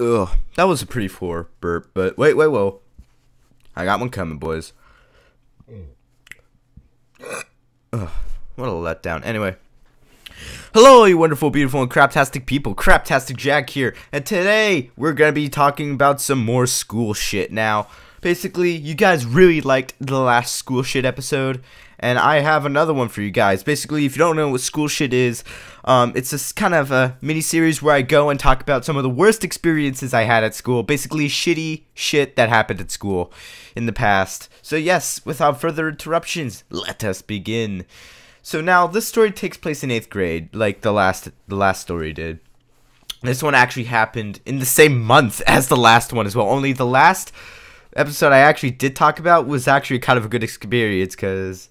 Ugh, that was a pretty poor burp, but whoa. I got one coming, boys. Ugh, what a letdown. Anyway. Hello, you wonderful, beautiful, and craptastic people. CraptasticJack here, and today we're gonna be talking about some more school shit. Now, basically, you guys really liked the last school shit episode, and I have another one for you guys. Basically, if you don't know what school shit is, it's this kind of a mini-series where I go and talk about some of the worst experiences I had at school. Basically, shitty shit that happened at school in the past. So yes, without further interruptions, let us begin. So now, this story takes place in 8th grade, like the last story did. This one actually happened in the same month as the last one as well. Only the last episode I actually did talk about was actually kind of a good experience, because,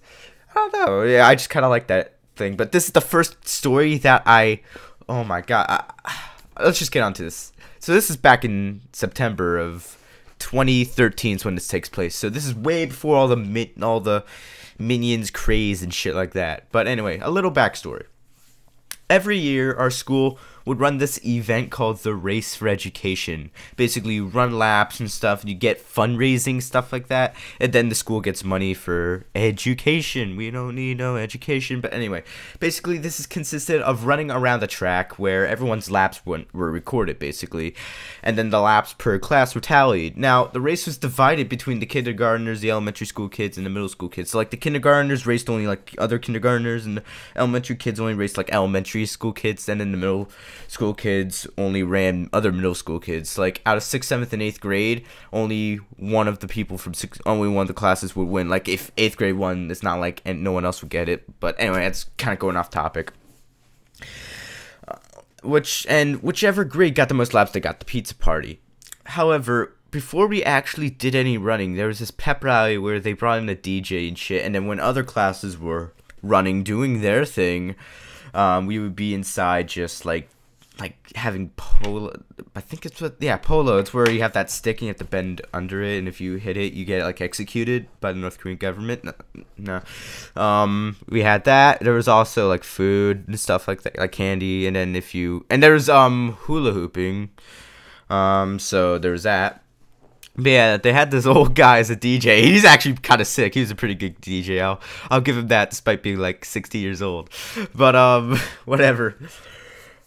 I don't know, yeah, I just kind of like that thing. But this is the first story that oh my god, let's just get on to this. So this is back in September of 2013 is when this takes place. So this is way before all the Minions craze and shit like that. But anyway, a little backstory. Every year, our school would run this event called the Race for Education. Basically, you run laps and stuff, and you get fundraising, stuff like that, and then the school gets money for education. We don't need no education, but anyway, basically, this is consisted of running around the track where everyone's laps were recorded, basically, and then the laps per class were tallied. Now, the race was divided between the kindergartners, the elementary school kids, and the middle school kids. So, like, the kindergartners raced only, like, other kindergartners, and the elementary kids only raced, like, elementary school kids, and in the middle school kids only ran other middle school kids. Like, out of 6th, 7th, and 8th grade, only one of the people from only one of the classes would win. Like, if 8th grade won, it's not like and no one else would get it. But anyway, that's kind of going off topic. Whichever grade got the most laps, they got the pizza party. However, before we actually did any running, there was this pep rally where they brought in a DJ and shit, and then when other classes were running, doing their thing, we would be inside just like having polo. I think it's polo. It's where you have that stick and you have to bend under it, and if you hit it, you get like executed by the North Korean government. No. We had that. There was also like food and stuff like that, like candy, and then there was hula hooping. So there was that. But yeah, they had this old guy as a DJ. He's actually kind of sick. He was a pretty good DJ. I'll give him that, despite being like 60 years old. But whatever.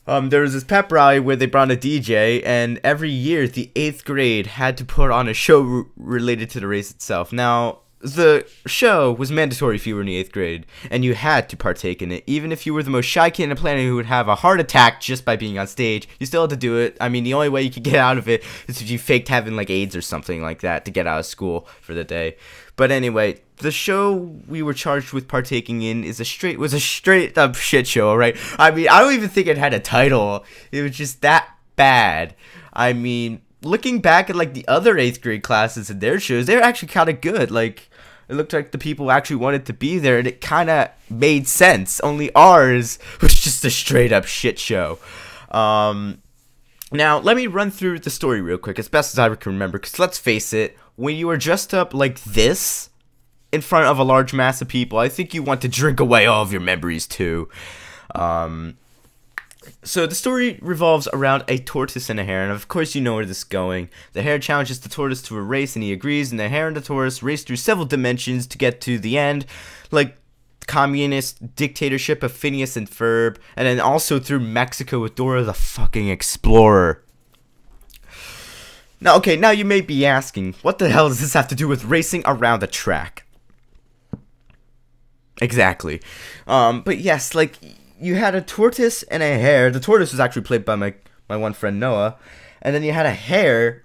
There was this pep rally where they brought a DJ, and every year the 8th grade had to put on a show related to the race itself. Now, the show was mandatory if you were in the 8th grade, and you had to partake in it. Even if you were the most shy kid on the planet who would have a heart attack just by being on stage, you still had to do it. I mean, the only way you could get out of it is if you faked having like AIDS or something like that to get out of school for the day. But anyway, the show we were charged with partaking in was a straight up shit show, alright? I mean, I don't even think it had a title. It was just that bad. I mean, looking back at like the other 8th grade classes and their shows, they're actually kind of good. Like, it looked like the people actually wanted to be there, and it kind of made sense. Only ours was just a straight up shit show. Now, let me run through the story real quick, as best as I can remember, because let's face it, when you are dressed up like this in front of a large mass of people, I think you want to drink away all of your memories too. So the story revolves around a tortoise and a hare, and of course you know where this is going. The hare challenges the tortoise to a race, and he agrees, and the hare and the tortoise race through several dimensions to get to the end, like communist dictatorship of Phineas and Ferb, and then also through Mexico with Dora the fucking Explorer. Now, okay, now you may be asking, what the hell does this have to do with racing around the track? Exactly. But yes, like, you had a tortoise and a hare. The tortoise was actually played by my one friend Noah, and then you had a hare,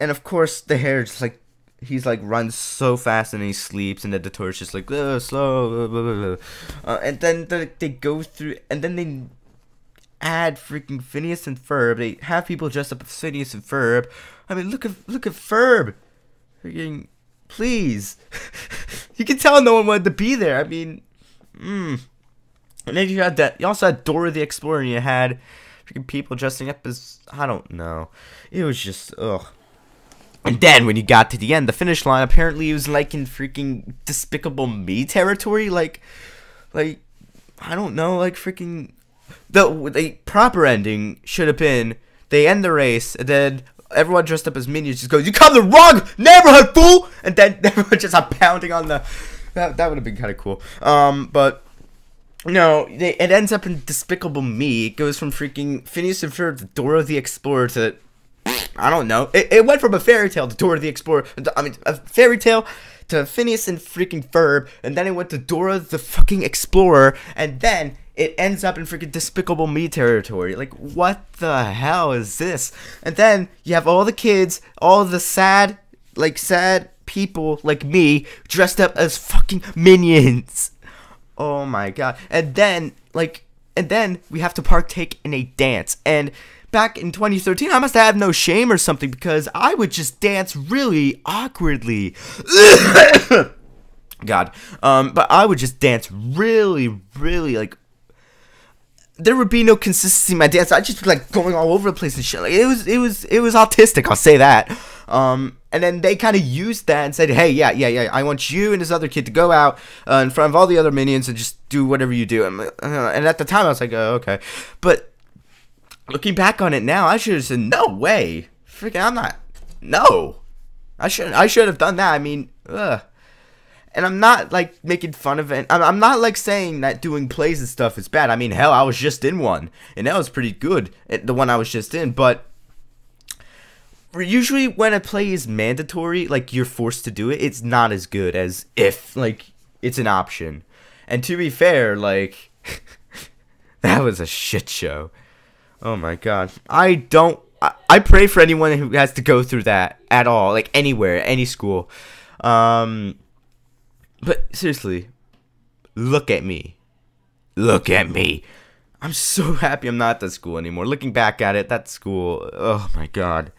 and of course the hare just like, he's like runs so fast and he sleeps, and then the tortoise just like slow, blah, blah, blah. And then they go through, and then they add freaking Phineas and Ferb. They have people dressed up as Phineas and Ferb. I mean, look at Ferb. Freaking, please. You can tell no one wanted to be there. I mean, And then you had that. You also had Dora the Explorer, and you had freaking people dressing up as, I don't know. It was just ugh. And then when you got to the end, the finish line, apparently it was like in freaking Despicable Me territory. Like I don't know, like freaking the proper ending should have been they end the race, and then everyone dressed up as minions just goes, "You come to the wrong neighborhood, fool!" And then everyone just pounding on the. That would have been kind of cool. But. No, it ends up in Despicable Me. It goes from freaking Phineas and Ferb to Dora the Explorer to, I don't know. It went from a fairy tale to Dora the Explorer. I mean, a fairy tale to Phineas and freaking Ferb, and then it went to Dora the fucking Explorer, and then it ends up in freaking Despicable Me territory. Like, what the hell is this? And then you have all the kids, all the sad people like me dressed up as fucking minions. Oh my god. And then we have to partake in a dance. And back in 2013, I must have no shame or something, because I would just dance really awkwardly. God. But I would just dance really, really, like, there would be no consistency in my dance. I'd just be like going all over the place and shit. Like, it was autistic, I'll say that. And then they kind of used that and said, hey, yeah, I want you and this other kid to go out in front of all the other minions and just do whatever you do. And at the time, I was like, oh, okay. But looking back on it now, I should have said, no way. Freaking, I'm not. No. I should have done that. I mean, ugh. And I'm not, like, making fun of it. I'm not, like, saying that doing plays and stuff is bad. I mean, hell, I was just in one. And that was pretty good, the one I was just in. But usually when a play is mandatory, like, you're forced to do it, it's not as good as if, like, it's an option. And to be fair, like, that was a shit show. Oh, my God. I pray for anyone who has to go through that at all. Like, anywhere, any school. But seriously, look at me. Look at me. I'm so happy I'm not at that school anymore. Looking back at it, that school, oh my god.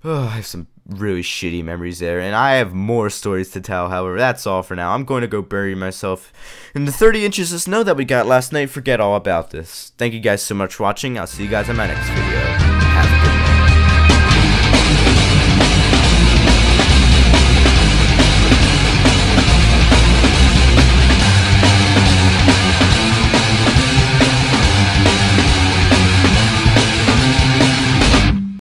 Oh, I have some really shitty memories there, and I have more stories to tell. However, that's all for now. I'm going to go bury myself in the 30 inches of snow that we got last night. Forget all about this. Thank you guys so much for watching. I'll see you guys in my next video.